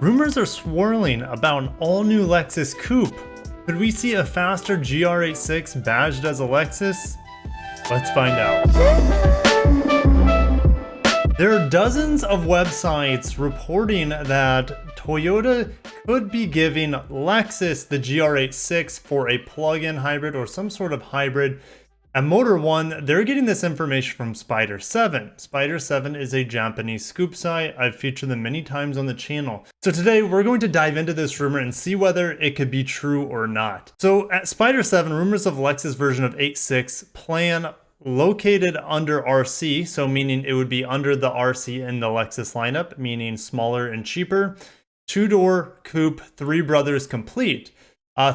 Rumors are swirling about an all-new Lexus coupe. Could we see a faster GR86 badged as a Lexus? Let's find out. There are dozens of websites reporting that Toyota could be giving Lexus the GR86 for a plug-in hybrid or some sort of hybrid. At Motor One, they're getting this information from Spider7. Spider7 is a Japanese scoop site. I've featured them many times on the channel. So today we're going to dive into this rumor and see whether it could be true or not. So at Spider7, rumors of Lexus version of 8.6 plan located under RC, so meaning it would be under the RC in the Lexus lineup, meaning smaller and cheaper. Two-door coupe, three brothers complete.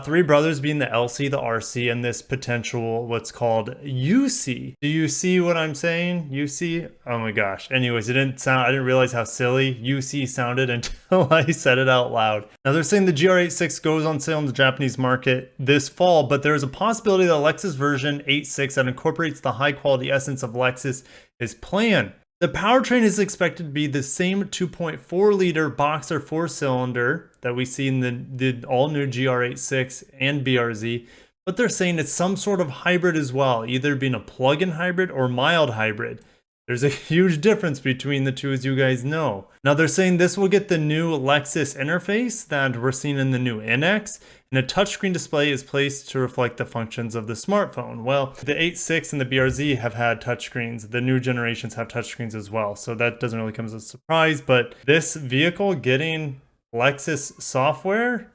Three brothers being the LC, the RC, and this potential what's called UC. Do you see what I'm saying? UC? Oh my gosh. Anyways, I didn't realize how silly UC sounded until I said it out loud. Now they're saying the GR86 goes on sale in the Japanese market this fall, but there's a possibility that Lexus version 8.6 that incorporates the high quality essence of Lexus is planned. The powertrain is expected to be the same 2.4 liter boxer 4-cylinder that we see in the all-new GR86 and BRZ, but they're saying it's some sort of hybrid as well, either being a plug-in hybrid or mild hybrid. There's a huge difference between the two, as you guys know. Now they're saying this will get the new Lexus interface that we're seeing in the new NX, and a touchscreen display is placed to reflect the functions of the smartphone. Well, the 8.6 and the BRZ have had touchscreens. The new generations have touchscreens as well, so that doesn't really come as a surprise. But this vehicle getting Lexus software,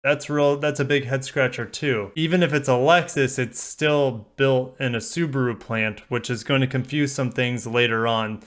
that's a big head scratcher too. Even if it's a Lexus, it's still built in a Subaru plant, which is going to confuse some things later on.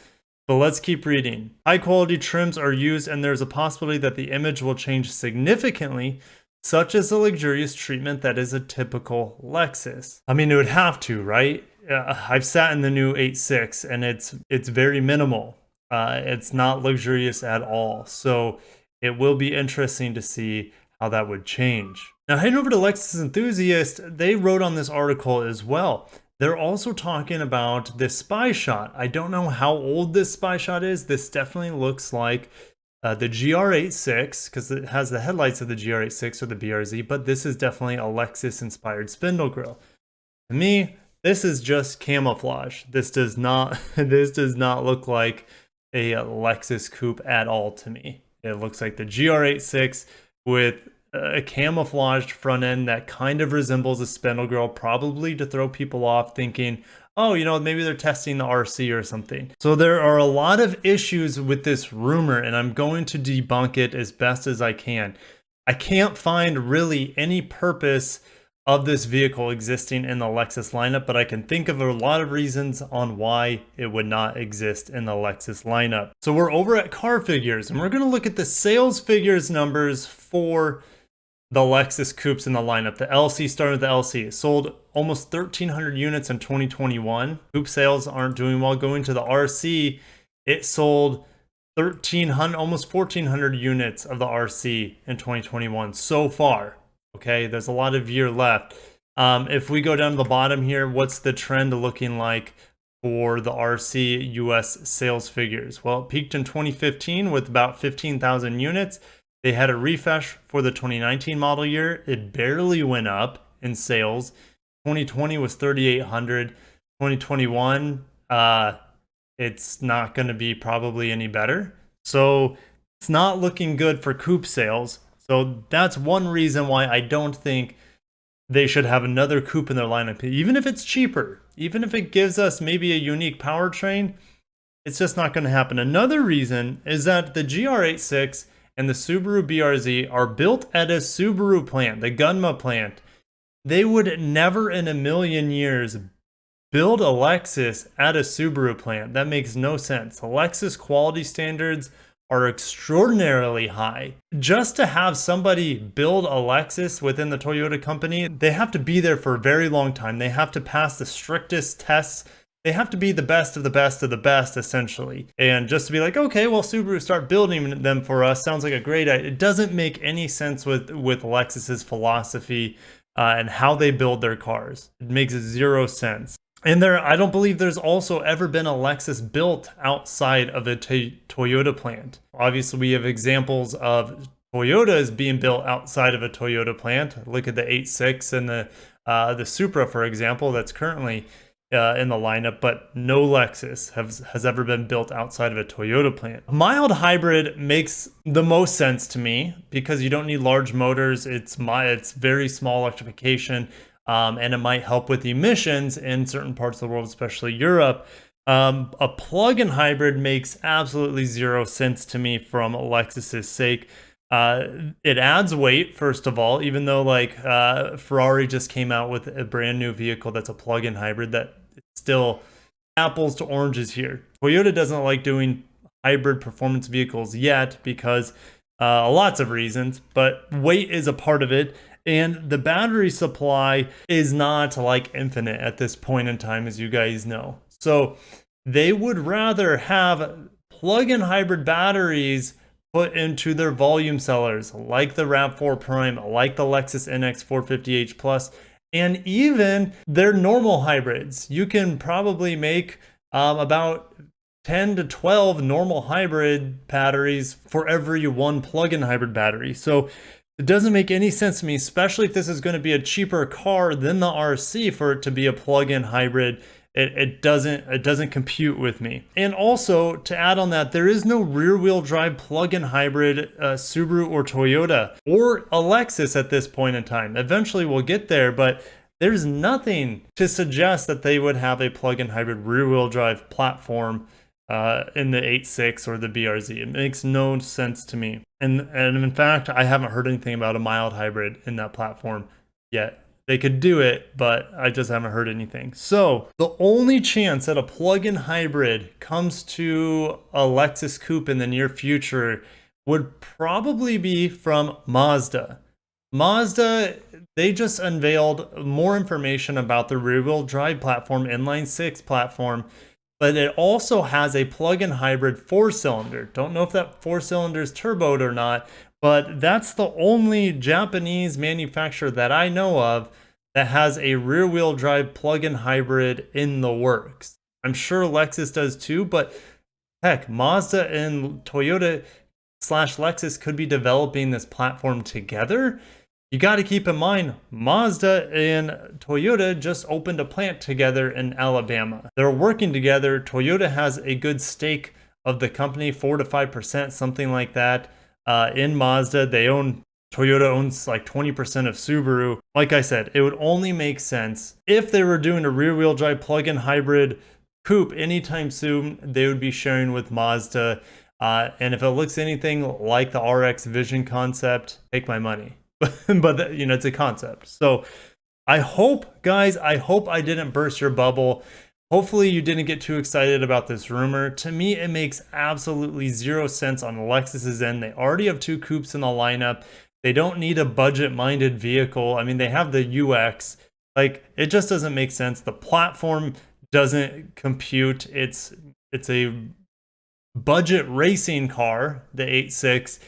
But let's keep reading. High quality trims are used, and there's a possibility that the image will change significantly, such as the luxurious treatment that is a typical Lexus. I mean, it would have to, right? I've sat in the new 8.6 and it's very minimal. It's not luxurious at all. So it will be interesting to see how that would change. Now heading over to Lexus Enthusiast, they wrote on this article as well. They're also talking about this spy shot. I don't know how old this spy shot is. This definitely looks like the GR86 because it has the headlights of the GR86 or the BRZ, but this is definitely a Lexus inspired spindle grille. To me, this is just camouflage. This does not look like a Lexus coupe at all to me. It looks like the GR86 with a camouflaged front end that kind of resembles a spindle grille, probably to throw people off thinking, oh, you know, maybe they're testing the RC or something. So there are a lot of issues with this rumor, and I'm going to debunk it as best as I can. I can't find really any purpose of this vehicle existing in the Lexus lineup, but I can think of a lot of reasons on why it would not exist in the Lexus lineup. So we're over at car figures, and we're going to look at the sales figures numbers for the Lexus coupes in the lineup. The LC, started with the LC, it sold almost 1,300 units in 2021. Coupe sales aren't doing well. Going to the RC, it sold 1,300, almost 1,400 units of the RC in 2021 so far. Okay, there's a lot of year left. If we go down to the bottom here, what's the trend looking like for the RC US sales figures? Well, it peaked in 2015 with about 15,000 units. They had a refresh for the 2019 model year. It barely went up in sales. 2020 was 3,800. 2021, it's not going to be probably any better. So it's not looking good for coupe sales. So that's one reason why I don't think they should have another coupe in their lineup. Even if it's cheaper, even if it gives us maybe a unique powertrain, it's just not going to happen. Another reason is that the GR86 and the Subaru BRZ are built at a Subaru plant, the Gunma plant. They would never in a million years build a Lexus at a Subaru plant. That makes no sense. The Lexus quality standards are extraordinarily high. Just to have somebody build a Lexus within the Toyota company, they have to be there for a very long time. They have to pass the strictest tests. They have to be the best of the best of the best, essentially. And just to be like, okay, well, Subaru start building them for us sounds like a great idea. It doesn't make any sense with Lexus's philosophy and how they build their cars. It makes zero sense. And I don't believe there's also ever been a Lexus built outside of a Toyota plant. Obviously, we have examples of Toyotas being built outside of a Toyota plant. Look at the 86 and the Supra, for example, that's currently in the lineup, but no Lexus has ever been built outside of a Toyota plant. A mild hybrid makes the most sense to me because you don't need large motors. It's very small electrification. And it might help with emissions in certain parts of the world, especially Europe. A plug-in hybrid makes absolutely zero sense to me from Lexus's sake. It adds weight, first of all, even though like Ferrari just came out with a brand new vehicle that's a plug-in hybrid, that still apples to oranges here. Toyota doesn't like doing hybrid performance vehicles yet because lots of reasons, but weight is a part of it. And the battery supply is not like infinite at this point in time, as you guys know. So they would rather have plug-in hybrid batteries put into their volume sellers, like the RAV4 Prime, like the Lexus NX 450h Plus, and even their normal hybrids. You can probably make about 10 to 12 normal hybrid batteries for every one plug-in hybrid battery. So it doesn't make any sense to me, especially if this is going to be a cheaper car than the RC for it to be a plug-in hybrid. It doesn't compute with me. And also, to add on that, there is no rear-wheel drive plug-in hybrid Subaru or Toyota or a Lexus at this point in time. Eventually we'll get there, but there's nothing to suggest that they would have a plug-in hybrid rear-wheel drive platform in the 86 or the BRZ. It makes no sense to me. And in fact, I haven't heard anything about a mild hybrid in that platform yet. They could do it, but I just haven't heard anything. So the only chance that a plug-in hybrid comes to a Lexus coupe in the near future would probably be from Mazda. Mazda, they just unveiled more information about the rear-wheel drive platform, inline six platform, but it also has a plug-in hybrid 4-cylinder. Don't know if that 4-cylinder is turboed or not, but that's the only Japanese manufacturer that I know of that has a rear-wheel drive plug-in hybrid in the works. I'm sure Lexus does too, but heck, Mazda and Toyota / Lexus could be developing this platform together. You got to keep in mind, Mazda and Toyota just opened a plant together in Alabama. They're working together. Toyota has a good stake of the company, 4 to 5%, something like that, in Mazda. Toyota owns like 20% of Subaru. Like I said, it would only make sense if they were doing a rear-wheel drive plug-in hybrid coupe anytime soon. They would be sharing with Mazda. And if it looks anything like the RX Vision concept, take my money. But you know, it's a concept. So I hope, guys, I didn't burst your bubble. Hopefully you didn't get too excited about this rumor. To me, it makes absolutely zero sense on Lexus's end. They already have 2 coupes in the lineup. They don't need a budget-minded vehicle. I mean, they have the UX. Like, it just doesn't make sense. The platform doesn't compute. It's a budget racing car, the 86,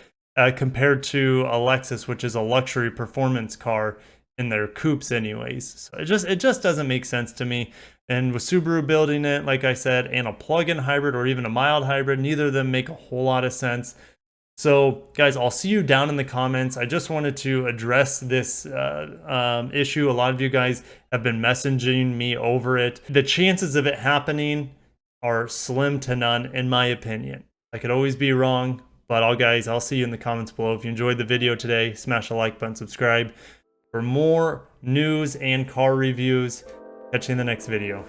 compared to a Lexus, which is a luxury performance car in their coupes anyways. So it just doesn't make sense to me. And with Subaru building it, like I said, and a plug-in hybrid or even a mild hybrid, neither of them make a whole lot of sense. So guys, I'll see you down in the comments. I just wanted to address this issue. A lot of you guys have been messaging me over it. The chances of it happening are slim to none, in my opinion. I could always be wrong, but I'll see you in the comments below. If you enjoyed the video today, smash the like button, subscribe for more news and car reviews. Catch you in the next video.